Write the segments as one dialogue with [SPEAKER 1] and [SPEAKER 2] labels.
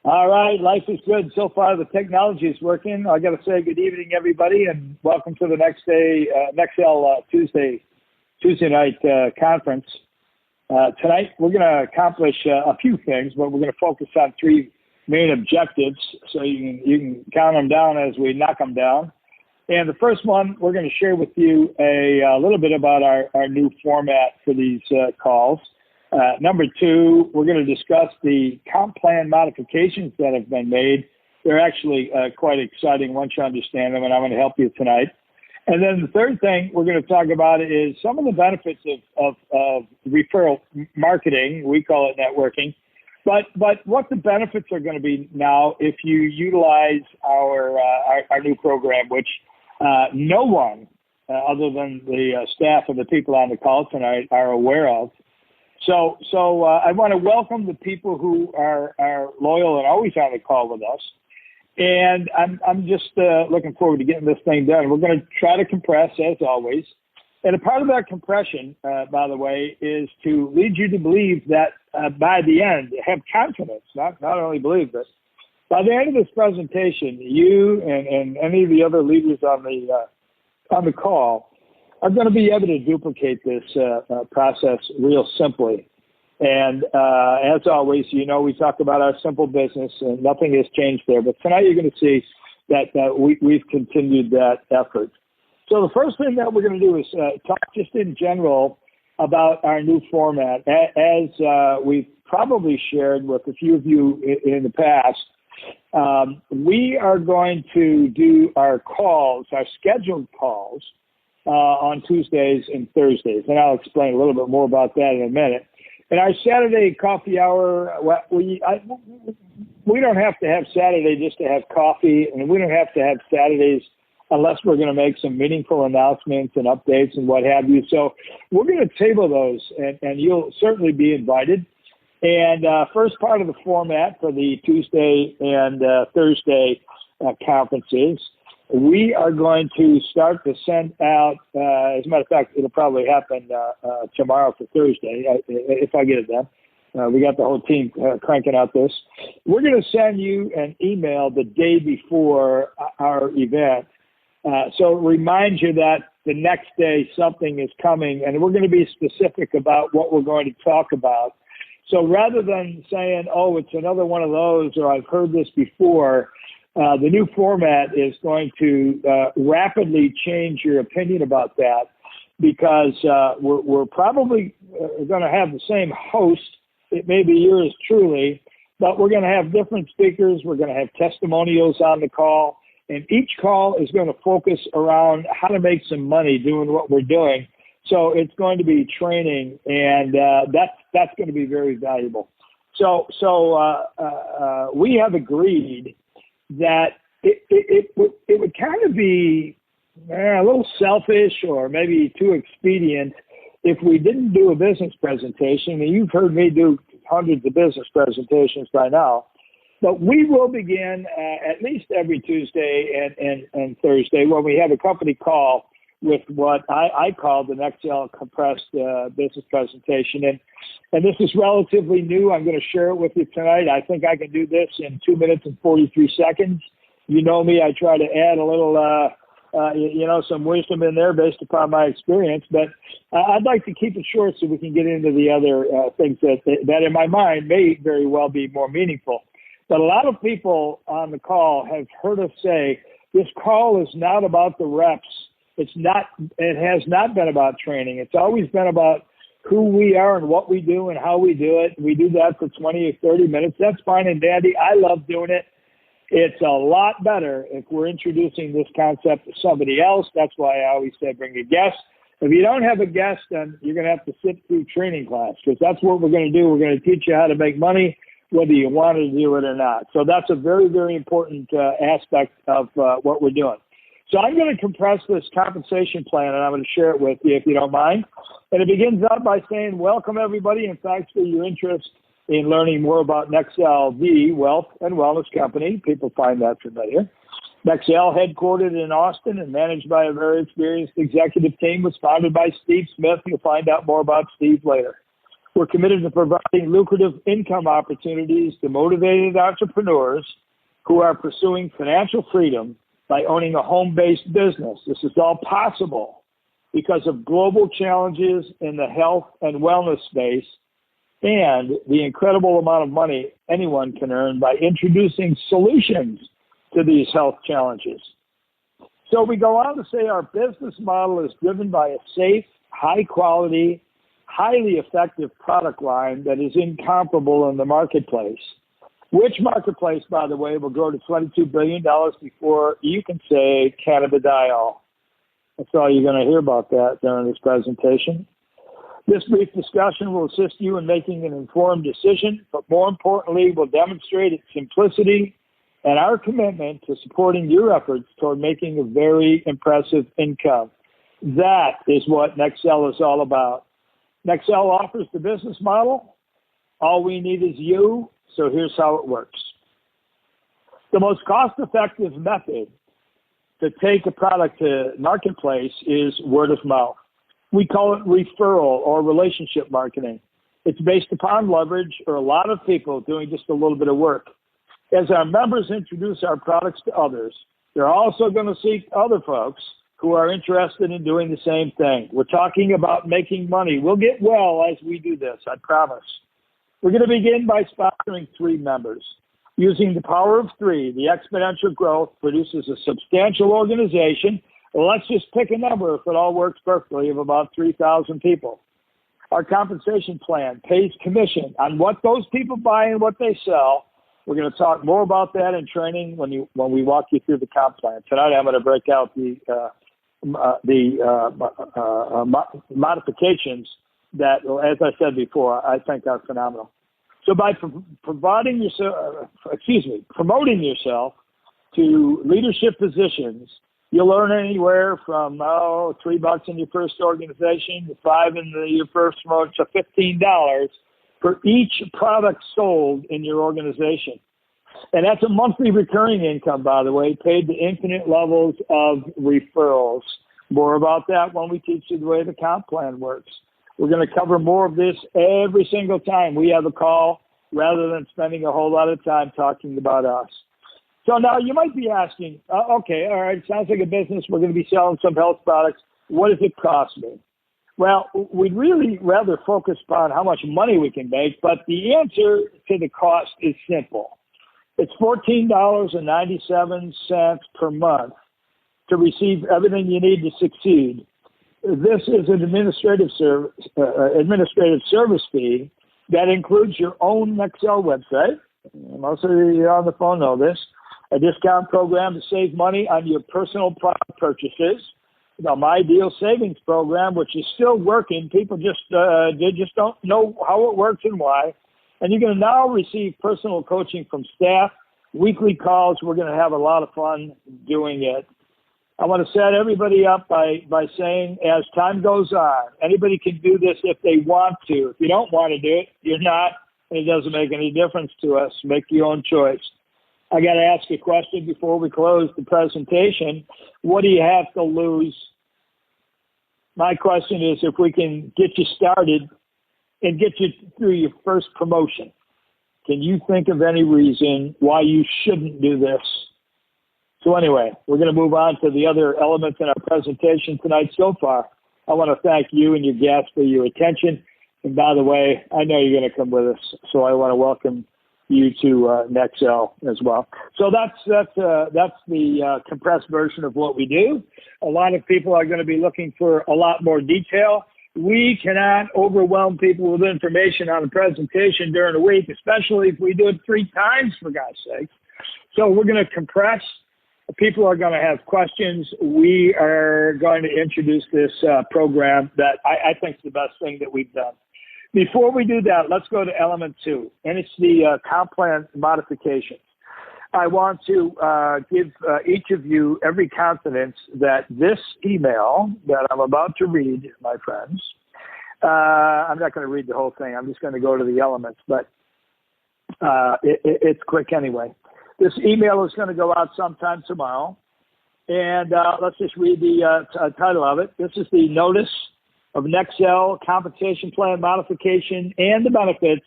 [SPEAKER 1] All right, life is good. So far, the technology is working. I got to say good evening, everybody, and welcome to the NexCel Tuesday night conference. Tonight, we're going to accomplish a few things, but we're going to focus on three main objectives, so you can count them down as we knock them down. And the first one, we're going to share with you a little bit about our new format for these calls. Number two, we're going to discuss the comp plan modifications that have been made. They're actually quite exciting once you understand them, and I'm going to help you tonight. And then the third thing we're going to talk about is some of the benefits of referral marketing. We call it networking. But what the benefits are going to be now if you utilize our new program, which no one other than the staff and the people on the call tonight are aware of. So I want to welcome the people who are loyal and always on the call with us. And I'm just looking forward to getting this thing done. We're going to try to compress, as always. And a part of that compression, by the way, is to lead you to believe that by the end, have confidence, not only believe this. By the end of this presentation, you and any of the other leaders on the call are going to be able to duplicate this process real simply. And as always, you know, we talk about our simple business and nothing has changed there. But tonight you're going to see that we've continued that effort. So the first thing that we're going to do is talk just in general about our new format. As we've probably shared with a few of you in the past, we are going to do our calls, our scheduled calls, on Tuesdays and Thursdays. And I'll explain a little bit more about that in a minute. And our Saturday coffee hour, we don't have to have Saturday just to have coffee, and we don't have to have Saturdays unless we're going to make some meaningful announcements and updates and what have you. So we're going to table those, and you'll certainly be invited. And first part of the format for the Tuesday and Thursday conferences, we are going to start to send out, as a matter of fact, it'll probably happen tomorrow for Thursday, if I get it done. We got the whole team cranking out this. We're going to send you an email the day before our event. So remind you that the next day something is coming, and we're going to be specific about what we're going to talk about. So rather than saying, oh, it's another one of those, or I've heard this before, the new format is going to rapidly change your opinion about that, because we're probably going to have the same host. It may be yours truly, but we're going to have different speakers. We're going to have testimonials on the call, and each call is going to focus around how to make some money doing what we're doing. So it's going to be training, and that's going to be very valuable. So we have agreed that it would kind of be a little selfish or maybe too expedient if we didn't do a business presentation. And you've heard me do hundreds of business presentations by now. But we will begin at least every Tuesday and Thursday when we have a company call with what I call the NexCel compressed business presentation. And this is relatively new. I'm going to share it with you tonight. I think I can do this in 2 minutes and 43 seconds. You know me, I try to add a little, some wisdom in there based upon my experience. But I'd like to keep it short so we can get into the other things that in my mind may very well be more meaningful. But a lot of people on the call have heard us say, this call is not about the reps. It has not been about training. It's always been about who we are and what we do and how we do it. We do that for 20 or 30 minutes. That's fine and dandy. I love doing it. It's a lot better if we're introducing this concept to somebody else. That's why I always say bring a guest. If you don't have a guest, then you're going to have to sit through training class, because that's what we're going to do. We're going to teach you how to make money, whether you want to do it or not. So that's a very, very important aspect of what we're doing. So I'm going to compress this compensation plan, and I'm going to share it with you if you don't mind. And it begins out by saying, welcome, everybody, and thanks for your interest in learning more about NexCel, the wealth and wellness company. People find that familiar. NexCel, headquartered in Austin and managed by a very experienced executive team, was founded by Steve Smith. You'll find out more about Steve later. We're committed to providing lucrative income opportunities to motivated entrepreneurs who are pursuing financial freedom by owning a home-based business. This is all possible because of global challenges in the health and wellness space and the incredible amount of money anyone can earn by introducing solutions to these health challenges. So we go on to say our business model is driven by a safe, high-quality, highly effective product line that is incomparable in the marketplace. Which marketplace, by the way, will grow to $22 billion before you can say cannabidiol. That's all you're going to hear about that during this presentation. This brief discussion will assist you in making an informed decision, but more importantly, will demonstrate its simplicity and our commitment to supporting your efforts toward making a very impressive income. That is what NexCel is all about. NexCel offers the business model. All we need is you, so here's how it works. The most cost-effective method to take a product to marketplace is word of mouth. We call it referral or relationship marketing. It's based upon leverage or a lot of people doing just a little bit of work. As our members introduce our products to others, they're also going to seek other folks who are interested in doing the same thing. We're talking about making money. We'll get well as we do this, I promise. We're going to begin by sponsoring 3 members. Using the power of 3, the exponential growth produces a substantial organization. Well, let's just pick a number, if it all works perfectly, of about 3,000 people. Our compensation plan pays commission on what those people buy and what they sell. We're going to talk more about that in training when we walk you through the comp plan. Tonight I'm going to break out the modifications that, as I said before, I think are phenomenal. So by promoting yourself to leadership positions, you'll earn anywhere from $3 in your first organization to $5 in your first promotion to $15 for each product sold in your organization. And that's a monthly recurring income, by the way, paid to infinite levels of referrals. More about that when we teach you the way the comp plan works. We're going to cover more of this every single time we have a call rather than spending a whole lot of time talking about us. So now you might be asking, okay, all right, sounds like a business. We're going to be selling some health products. What does it cost me? Well, we'd really rather focus on how much money we can make, but the answer to the cost is simple. It's $14.97 per month to receive everything you need to succeed. This is an administrative service fee that includes your own NexCel website. Most of you on the phone know this. A discount program to save money on your personal product purchases. The My Deal Savings Program, which is still working. People just don't know how it works and why. And you're going to now receive personal coaching from staff, weekly calls. We're going to have a lot of fun doing it. I want to set everybody up by saying, as time goes on, anybody can do this if they want to. If you don't want to do it, you're not, and it doesn't make any difference to us. Make your own choice. I got to ask a question before we close the presentation. What do you have to lose? My question is, if we can get you started and get you through your first promotion, can you think of any reason why you shouldn't do this? So anyway, we're going to move on to the other elements in our presentation tonight so far. I want to thank you and your guests for your attention. And by the way, I know you're going to come with us, so I want to welcome you to NexCel as well. So that's the compressed version of what we do. A lot of people are going to be looking for a lot more detail. We cannot overwhelm people with information on a presentation during a week, especially if we do it 3 times, for God's sake. So we're going to compress. People are going to have questions. We are going to introduce this program that I think is the best thing that we've done. Before we do that, let's go to element 2, and it's the comp plan modifications. I want to give each of you every confidence that this email that I'm about to read, my friends, I'm not going to read the whole thing. I'm just going to go to the elements, but it's quick anyway. This email is going to go out sometime tomorrow, and let's just read the title of it. This is the notice of NexCel compensation plan modification and the benefits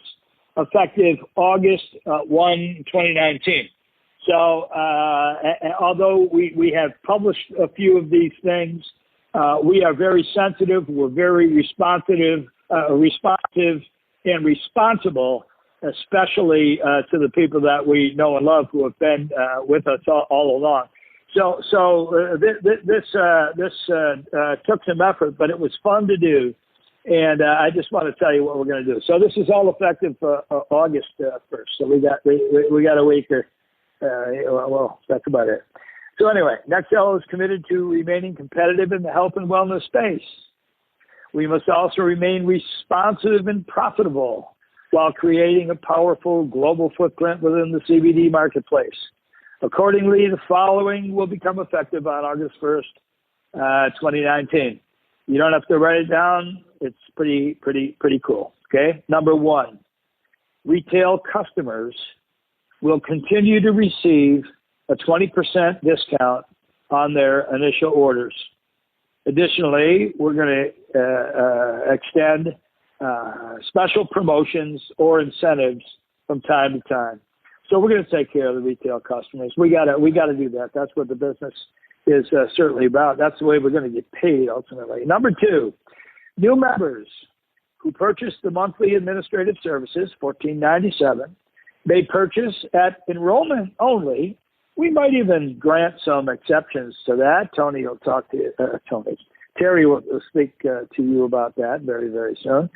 [SPEAKER 1] effective August 1, 2019. So although we have published a few of these things, we are very sensitive. We're very responsive and responsible, especially to the people that we know and love who have been with us all along. So this took some effort, but it was fun to do. And I just want to tell you what we're going to do. So this is all effective August 1st. So we got a week or, well, that's about it. So anyway, NexCel is committed to remaining competitive in the health and wellness space. We must also remain responsive and profitable while creating a powerful global footprint within the CBD marketplace. Accordingly, the following will become effective on August 1st, 2019. You don't have to write it down. It's pretty cool. Okay. Number one, retail customers will continue to receive a 20% discount on their initial orders. Additionally, we're going to extend special promotions or incentives from time to time. So we're going to take care of the retail customers. We got to do that. That's what the business is certainly about. That's the way we're going to get paid ultimately. Number two, new members who purchase the monthly administrative services, $14.97, may purchase at enrollment only. We might even grant some exceptions to that. Tony will talk to you. Terry will speak to you about that very, very soon.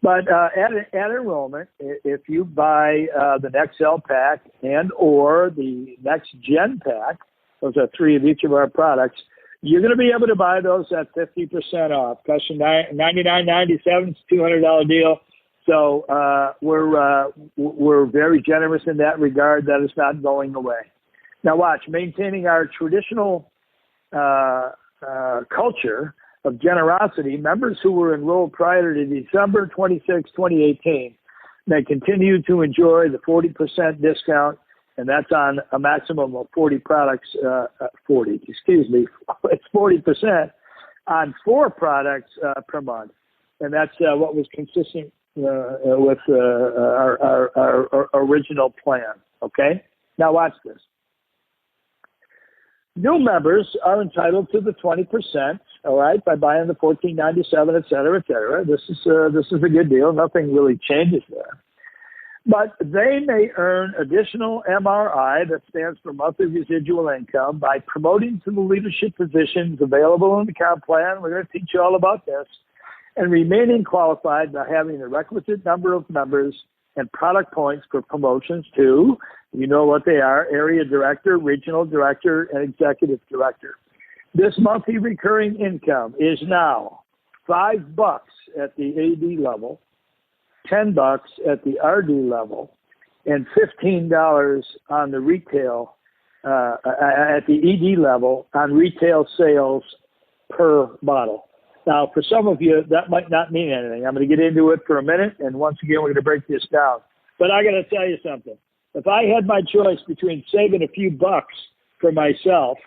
[SPEAKER 1] But at enrollment, if you buy the NexCel pack and or the NexGen pack, those are three of each of our products, you're going to be able to buy those at 50% off. Cost you $99.97. It's a $200 deal. So we're very generous in that regard. That is not going away. Now watch, maintaining our traditional culture of generosity, members who were enrolled prior to December 26, 2018 may continue to enjoy the 40% discount, and that's on a maximum of 40 products, it's 40% on 4 products per month. And that's what was consistent with our original plan, okay? Now watch this. New members are entitled to the 20%, all right, by buying the $14.97, et cetera, et cetera. This is a good deal. Nothing really changes there. But they may earn additional MRI, that stands for monthly residual income, by promoting to the leadership positions available in the comp plan. We're going to teach you all about this. And remaining qualified by having the requisite number of members and product points for promotions to, you know what they are, area director, regional director, and executive director. This monthly recurring income is now $5 at the AD level, $10 at the RD level, and $15 on the retail, at the ED level on retail sales per bottle. Now, for some of you, that might not mean anything. I'm going to get into it for a minute, and once again, we're going to break this down. But I got to tell you something. If I had my choice between saving a few bucks for myself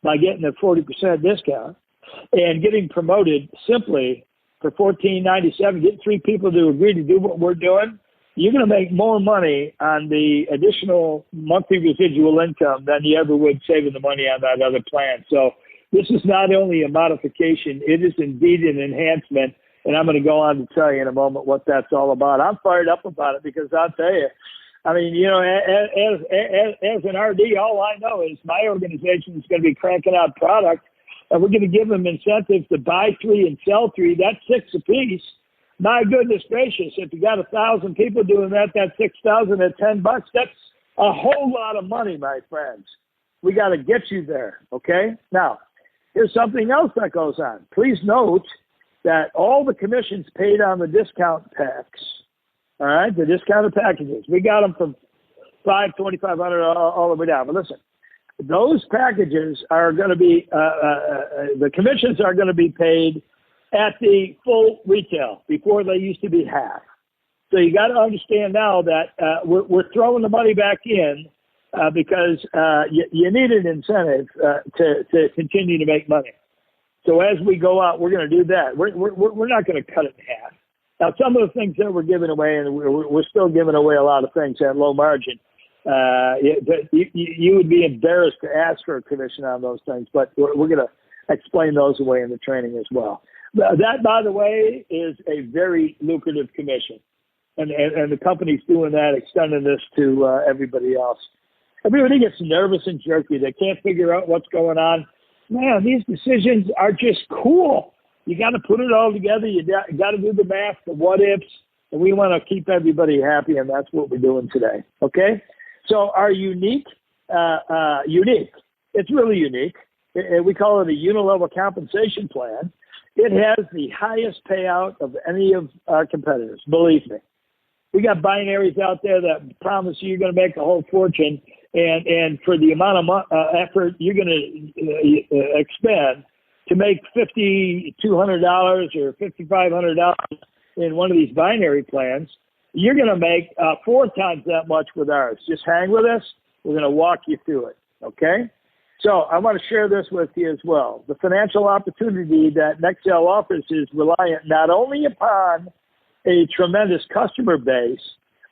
[SPEAKER 1] by getting a 40% discount and getting promoted simply for $14.97, get 3 people to agree to do what we're doing, you're going to make more money on the additional monthly residual income than you ever would saving the money on that other plan. So this is not only a modification, it is indeed an enhancement, and I'm going to go on to tell you in a moment what that's all about. I'm fired up about it because I'll tell you, I mean, you know, as an RD, all I know is my organization is going to be cranking out product, and we're going to give them incentives to buy 3 and sell 3. That's 6 apiece. My goodness gracious, if you got 1,000 people doing that, that's 6,000 at $10. That's a whole lot of money, my friends. We got to get you there, okay? Now, here's something else that goes on. Please note that all the commissions paid on the discount packs, all right, the discounted packages, we got them from $500, $2,500 all the way down. But listen, those packages are going to be, the commissions are going to be paid at the full retail. Before they used to be half. So you got to understand now that we're throwing the money back in because you need an incentive to continue to make money. So as we go out, we're going to do that. We're not going to cut it in half. Now, some of the things that we're giving away, and we're still giving away a lot of things at low margin. You would be embarrassed to ask for a commission on those things, but we're going to explain those away in the training as well. That, by the way, is a very lucrative commission, and the company's doing that, extending this to everybody else. Everybody gets nervous and jerky. They can't figure out what's going on. Man, these decisions are just cool. You got to put it all together. You got to do the math, the what ifs, and we want to keep everybody happy, and that's what we're doing today. Okay? So our unique, it's really unique. We call it a unilevel compensation plan. It has the highest payout of any of our competitors, believe me. We got binaries out there that promise you're going to make a whole fortune, and for the amount of effort you're going to expend to make $5,200 or $5,500 in one of these binary plans, you're going to make 4 times that much with ours. Just hang with us. We're going to walk you through it, okay? So I want to share this with you as well. The financial opportunity that NexCel offers is reliant not only upon a tremendous customer base,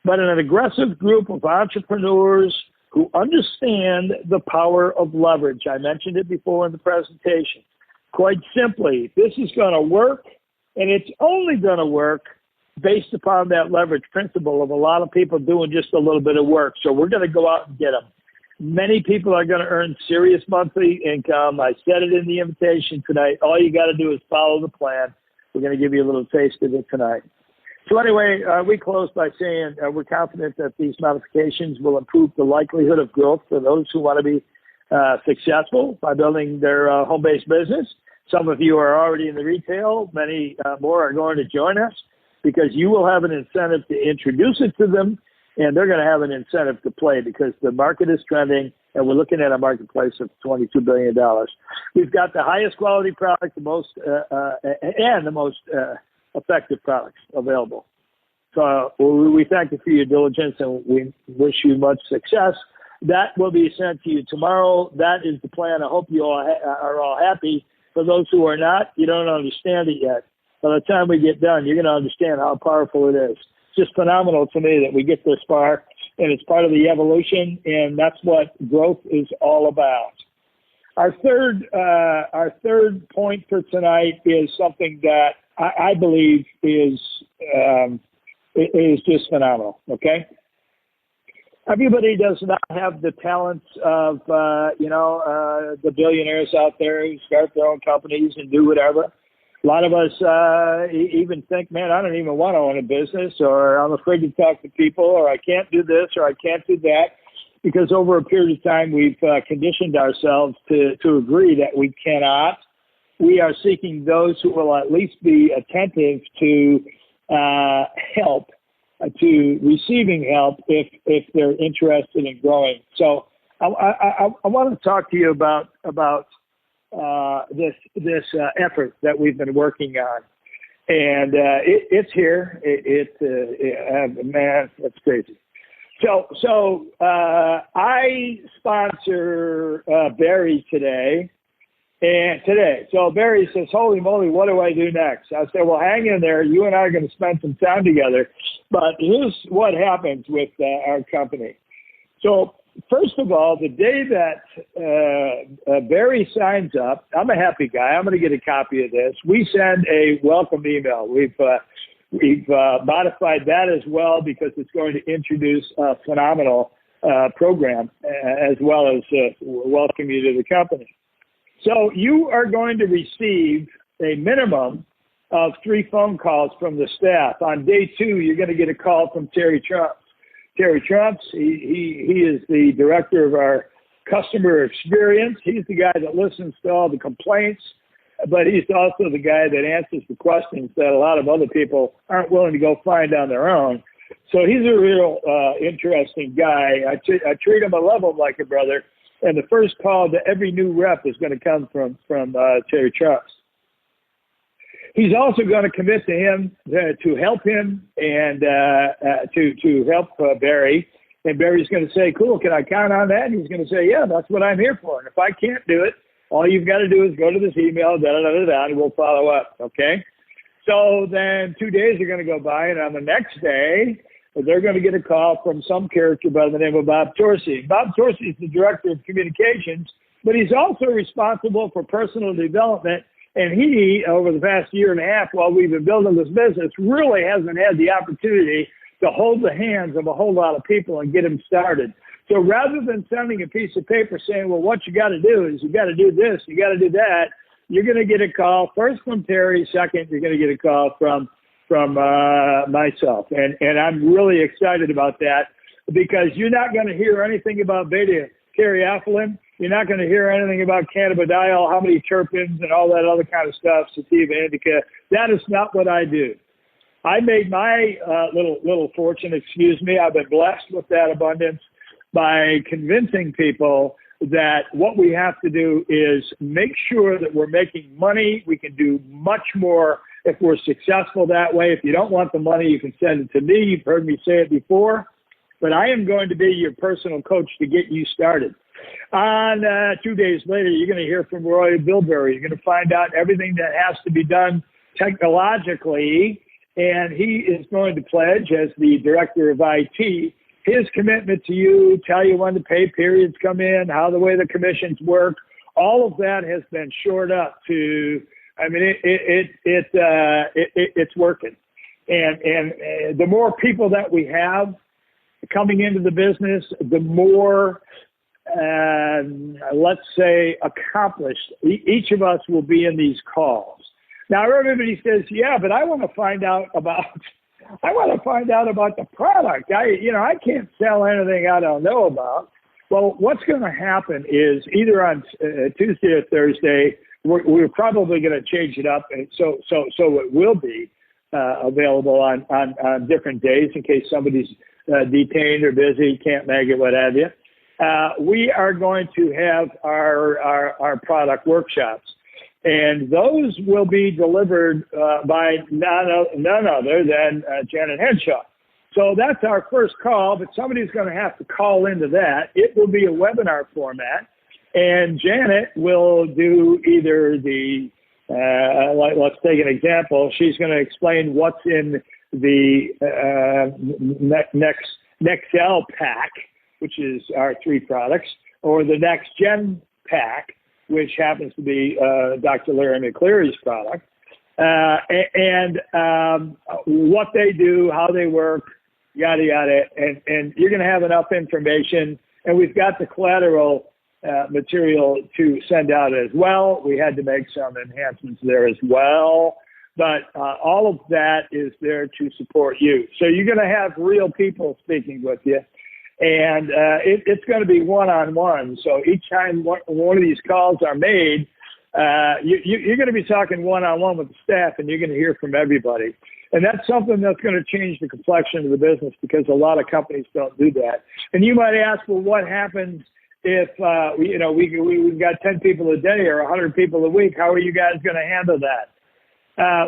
[SPEAKER 1] but an aggressive group of entrepreneurs who understand the power of leverage. I mentioned it before in the presentation. Quite simply, this is going to work, and it's only going to work based upon that leverage principle of a lot of people doing just a little bit of work. So we're going to go out and get them. Many people are going to earn serious monthly income. I said it in the invitation tonight. All you got to do is follow the plan. We're going to give you a little taste of it tonight. So anyway, we close by saying we're confident that these modifications will improve the likelihood of growth for those who want to be successful by building their home-based business. Some of you are already in the retail. Many more are going to join us because you will have an incentive to introduce it to them, and they're going to have an incentive to play because the market is trending, and we're looking at a marketplace of $22 billion. We've got the highest quality product, the most effective products available. So we thank you for your diligence, and we wish you much success. That will be sent to you tomorrow. That is the plan. I hope you all are all happy. For those who are not, you don't understand it yet. By the time we get done, you're going to understand how powerful it is. It's just phenomenal to me that we get this far, and it's part of the evolution, and that's what growth is all about. Our third point for tonight is something that I believe is just phenomenal. Okay, everybody does not have the talents of the billionaires out there who start their own companies and do whatever. A lot of us even think, man, I don't even want to own a business, or I'm afraid to talk to people, or I can't do this, or I can't do that, because over a period of time we've conditioned ourselves to agree that we cannot. We are seeking those who will at least be attentive to help, to receiving help if they're interested in growing. So I want to talk to you about this effort that we've been working on, and it's here. Man, that's crazy. So I sponsor Barry today. So Barry says, holy moly, what do I do next? I said, well, hang in there. You and I are going to spend some time together. But here's what happens with our company. So first of all, the day that Barry signs up, I'm a happy guy. I'm going to get a copy of this. We send a welcome email. We've modified that as well because it's going to introduce a phenomenal program as well as welcome you to the company. So you are going to receive a minimum of 3 phone calls from the staff. On day 2, you're going to get a call from Terry Trumps. Terry Trumps, he is the director of our customer experience. He's the guy that listens to all the complaints, but he's also the guy that answers the questions that a lot of other people aren't willing to go find on their own. So he's a real interesting guy. I treat him, I love him like a brother. And the first call to every new rep is going to come from Terry Trumps. He's also going to commit to him to help him and to help Barry. And Barry's going to say, cool, can I count on that? And he's going to say, yeah, that's what I'm here for. And if I can't do it, All you've got to do is go to this email, and we'll follow up, okay? So then 2 days are going to go by, and on the next day, they're going to get a call from some character by the name of Bob Torsey. Bob Torsey is the director of communications, but he's also responsible for personal development. And he, over the past year and a half, while we've been building this business, really hasn't had the opportunity to hold the hands of a whole lot of people and get them started. So rather than sending a piece of paper saying, well, what you got to do is you got to do this, you got to do that, you're going to get a call first from Terry, second, you're going to get a call from myself. And I'm really excited about that because you're not going to hear anything about beta-caryophyllene. You're not going to hear anything about cannabidiol, how many terpenes and all that other kind of stuff, sativa, indica. That is not what I do. I made my little fortune, I've been blessed with that abundance by convincing people that what we have to do is make sure that we're making money. We can do much more if we're successful that way. If you don't want the money, you can send it to me. You've heard me say it before, but I am going to be your personal coach to get you started. On 2 days later, you're going to hear from Roy Bilberry. You're going to find out everything that has to be done technologically, and he is going to pledge, as the director of IT, his commitment to you, tell you when the pay periods come in, how the way the commissions work. All of that has been shored up to, I mean, it's working. And the more people that we have coming into the business, the more, let's say, accomplished each of us will be in these calls. Now, everybody says, yeah, but I want to find out about the product. I can't sell anything I don't know about. Well, what's going to happen is either on Tuesday or Thursday, we're probably going to change it up, and so it will be available on different days in case somebody's detained or busy, can't make it, what have you. We are going to have our product workshops. And those will be delivered by none other than Janet Henshaw. So that's our first call, but somebody's going to have to call into that. It will be a webinar format, and Janet will do either let's take an example. She's going to explain what's in the NexCel pack, which is our 3 products, or the Next Gen pack, which happens to be Dr. Larry McCleary's product, and what they do, how they work, yada, yada. And you're going to have enough information. And we've got the collateral material to send out as well. We had to make some enhancements there as well. But all of that is there to support you. So you're going to have real people speaking with you. And it's going to be one-on-one. So each time one of these calls are made, you're going to be talking one-on-one with the staff, and you're going to hear from everybody. And that's something that's going to change the complexion of the business because a lot of companies don't do that. And you might ask, well, what happens if, we've got 10 people a day or 100 people a week? How are you guys going to handle that?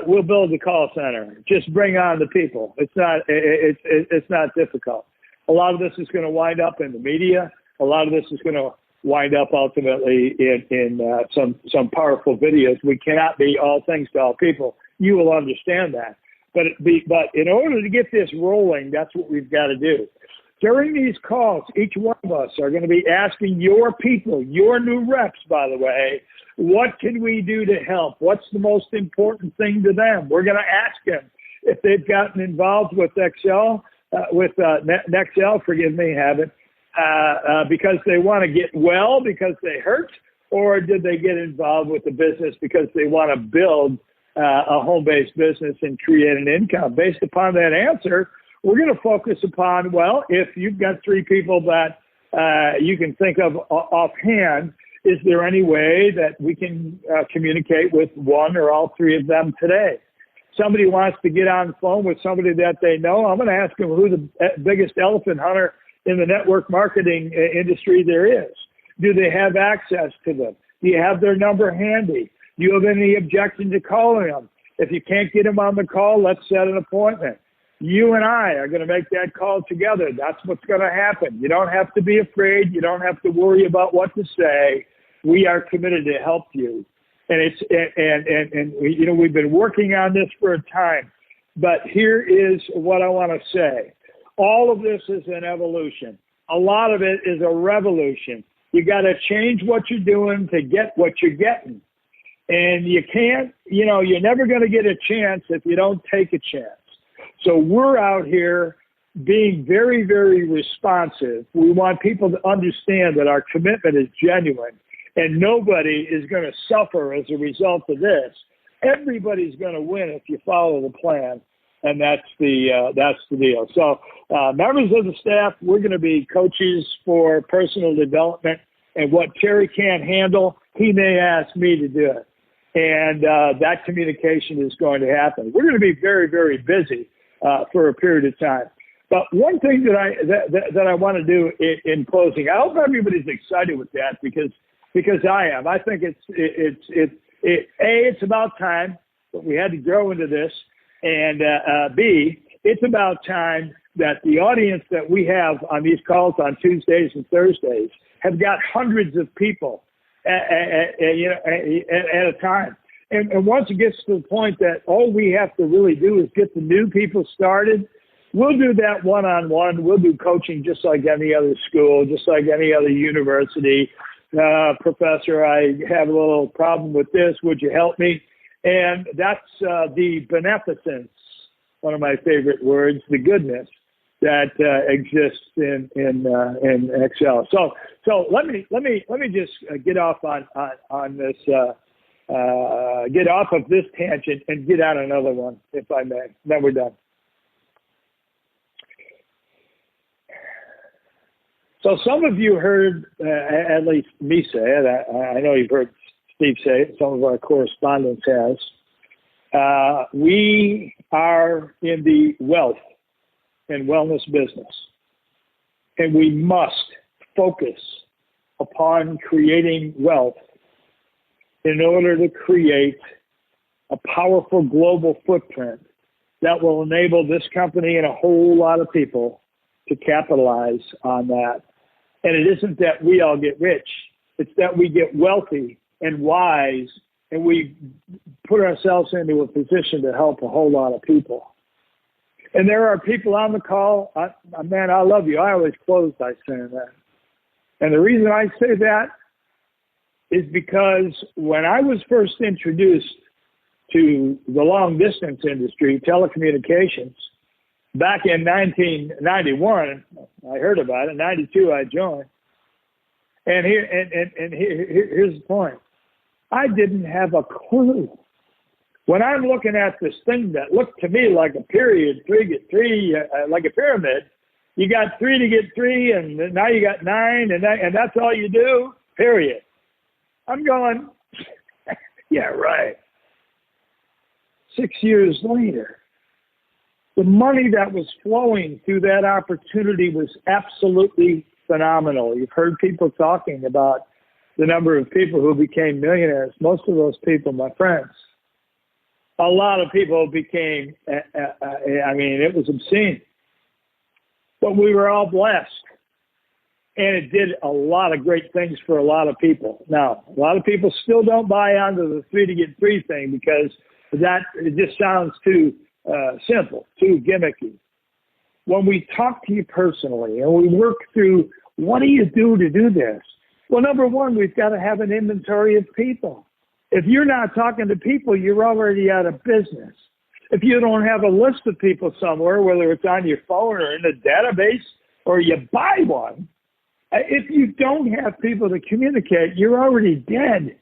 [SPEAKER 1] We'll build the call center. Just bring on the people. It's not difficult. A lot of this is going to wind up in the media. A lot of this is going to wind up ultimately in some powerful videos. We cannot be all things to all people. You will understand that. But in order to get this rolling, that's what we've got to do. During these calls, each one of us are going to be asking your people, your new reps, by the way, what can we do to help? What's the most important thing to them? We're going to ask them if they've gotten involved with NexCel, because they want to get well because they hurt, or did they get involved with the business because they want to build a home-based business and create an income? Based upon that answer, we're going to focus upon, well, if you've got 3 people that you can think of offhand, is there any way that we can communicate with 1 or all 3 of them today? Somebody wants to get on the phone with somebody that they know, I'm going to ask them who the biggest elephant hunter in the network marketing industry there is. Do they have access to them? Do you have their number handy? Do you have any objection to calling them? If you can't get them on the call, let's set an appointment. You and I are going to make that call together. That's what's going to happen. You don't have to be afraid. You don't have to worry about what to say. we are committed to help you. And we've been working on this for a time. But here is what I want to say. All of this is an evolution. A lot of it is a revolution. You got to change what you're doing to get what you're getting. And you can't, you're never going to get a chance if you don't take a chance. So we're out here being very, very responsive. We want people to understand that our commitment is genuine and nobody is going to suffer as a result of this. Everybody's going to win if you follow the plan. And that's the deal. So members of the staff, we're going to be coaches for personal development. And what Terry can't handle, he may ask me to do it. And that communication is going to happen. We're going to be very, very busy for a period of time. But one thing that I want to do in closing, I hope everybody's excited with that because I am. I think it's about time that we had to grow into this. And B, it's about time that the audience that we have on these calls on Tuesdays and Thursdays have got hundreds of people at a time. And once it gets to the point that all we have to really do is get the new people started, we'll do that one-on-one. We'll do coaching just like any other school, just like any other university. Professor, I have a little problem with this. Would you help me? And that's the beneficence, one of my favorite words, the goodness that exists in NexCel. So let me just get off on this, get off of this tangent and get on another one, if I may. Then we're done. So some of you heard, at least me say it. I know you've heard Steve say it. Some of our correspondents has. We are in the wealth and wellness business, and we must focus upon creating wealth in order to create a powerful global footprint that will enable this company and a whole lot of people to capitalize on that. And it isn't that we all get rich. It's that we get wealthy and wise, and we put ourselves into a position to help a whole lot of people. And there are people on the call, man, I love you. I always close by saying that. And the reason I say that is because when I was first introduced to the long distance industry, telecommunications, back in 1991, I heard about it. 92, I joined. And here's the point. I didn't have a clue. When I'm looking at this thing that looked to me like a period, 3 get 3, like a pyramid, you got 3 to get 3, and now you got 9, and that's all you do, period. I'm going, yeah, right. 6 years later, the money that was flowing through that opportunity was absolutely phenomenal. You've heard people talking about the number of people who became millionaires. Most of those people, my friends. A lot of people became, it was obscene. But we were all blessed. And it did a lot of great things for a lot of people. Now, a lot of people still don't buy onto the 3 to get 3 thing because it just sounds too simple, too gimmicky. When we talk to you personally and we work through what do you do to do this? Well, number one, we've got to have an inventory of people. If you're not talking to people, you're already out of business. If you don't have a list of people somewhere, whether it's on your phone or in a database or you buy one, if you don't have people to communicate, you're already dead.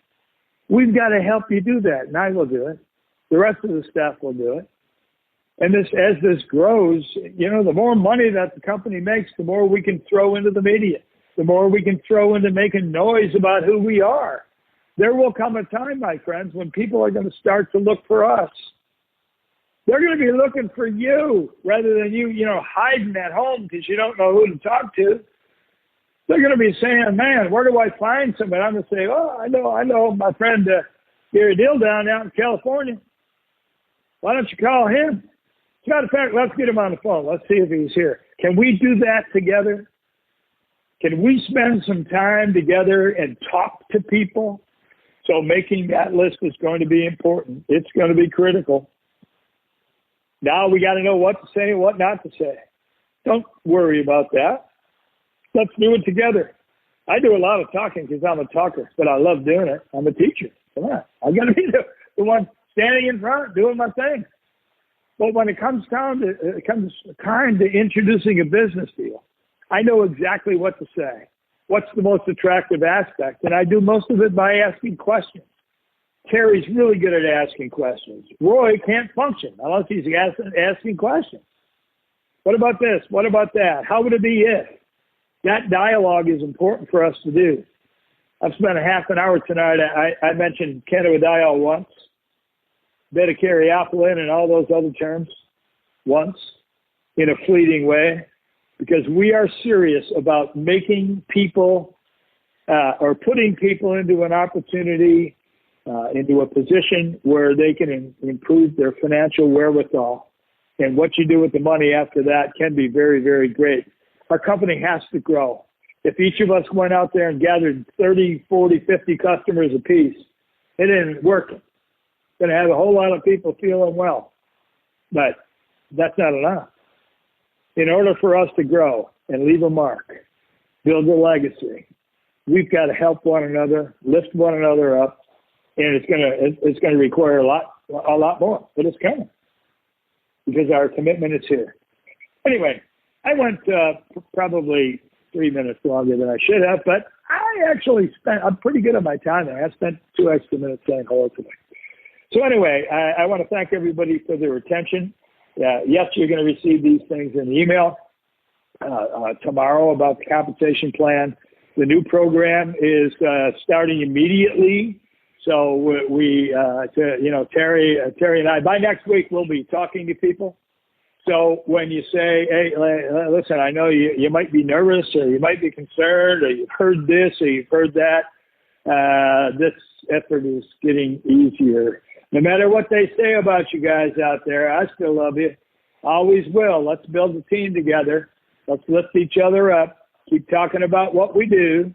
[SPEAKER 1] We've got to help you do that, and I will do it. The rest of the staff will do it. And as this grows, the more money that the company makes, the more we can throw into the media, the more we can throw into making noise about who we are. There will come a time, my friends, when people are going to start to look for us. They're going to be looking for you rather than you, hiding at home because you don't know who to talk to. They're going to be saying, man, where do I find somebody? I'm going to say, oh, I know my friend Gary Dildown out in California. Why don't you call him? As a matter of fact, let's get him on the phone. Let's see if he's here. Can we do that together? Can we spend some time together and talk to people? So making that list is going to be important. It's going to be critical. Now we got to know what to say and what not to say. Don't worry about that. Let's do it together. I do a lot of talking because I'm a talker, but I love doing it. I'm a teacher. Come on. I got to be the one standing in front doing my thing. But when it comes time to introducing a business deal, I know exactly what to say. What's the most attractive aspect? And I do most of it by asking questions. Terry's really good at asking questions. Roy can't function unless he's asking questions. What about this? What about that? How would it be if? That dialogue is important for us to do. I've spent a half an hour tonight. I mentioned cannabidiol once, beta-caryophyllene and all those other terms once in a fleeting way, because we are serious about making people or putting people into an opportunity, into a position where they can improve their financial wherewithal. And what you do with the money after that can be very, very great. Our company has to grow. If each of us went out there and gathered 30, 40, 50 customers apiece, it isn't working. Going to have a whole lot of people feeling well, but that's not enough. In order for us to grow and leave a mark, build a legacy, we've got to help one another, lift one another up, and it's going to require a lot more, but it's coming because our commitment is here. Anyway, I went probably 3 minutes longer than I should have, but I'm pretty good at my timing. I spent 2 extra minutes saying hello today. So anyway, I want to thank everybody for their attention. Yes, you're going to receive these things in email tomorrow about the compensation plan. The new program is starting immediately. So Terry and I, by next week, we'll be talking to people. So when you say, hey, listen, I know you might be nervous or you might be concerned or you've heard this or you've heard that, this effort is getting easier. No matter what they say about you guys out there, I still love you. Always will. Let's build a team together. Let's lift each other up. Keep talking about what we do.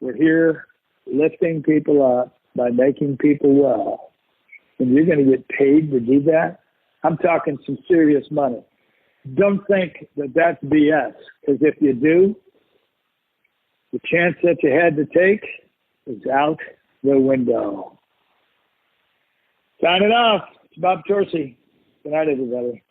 [SPEAKER 1] We're here lifting people up by making people well. And you're going to get paid to do that. I'm talking some serious money. Don't think that that's BS, because if you do, the chance that you had to take is out the window. Signing off. It's Bob Torsey. Good night, everybody.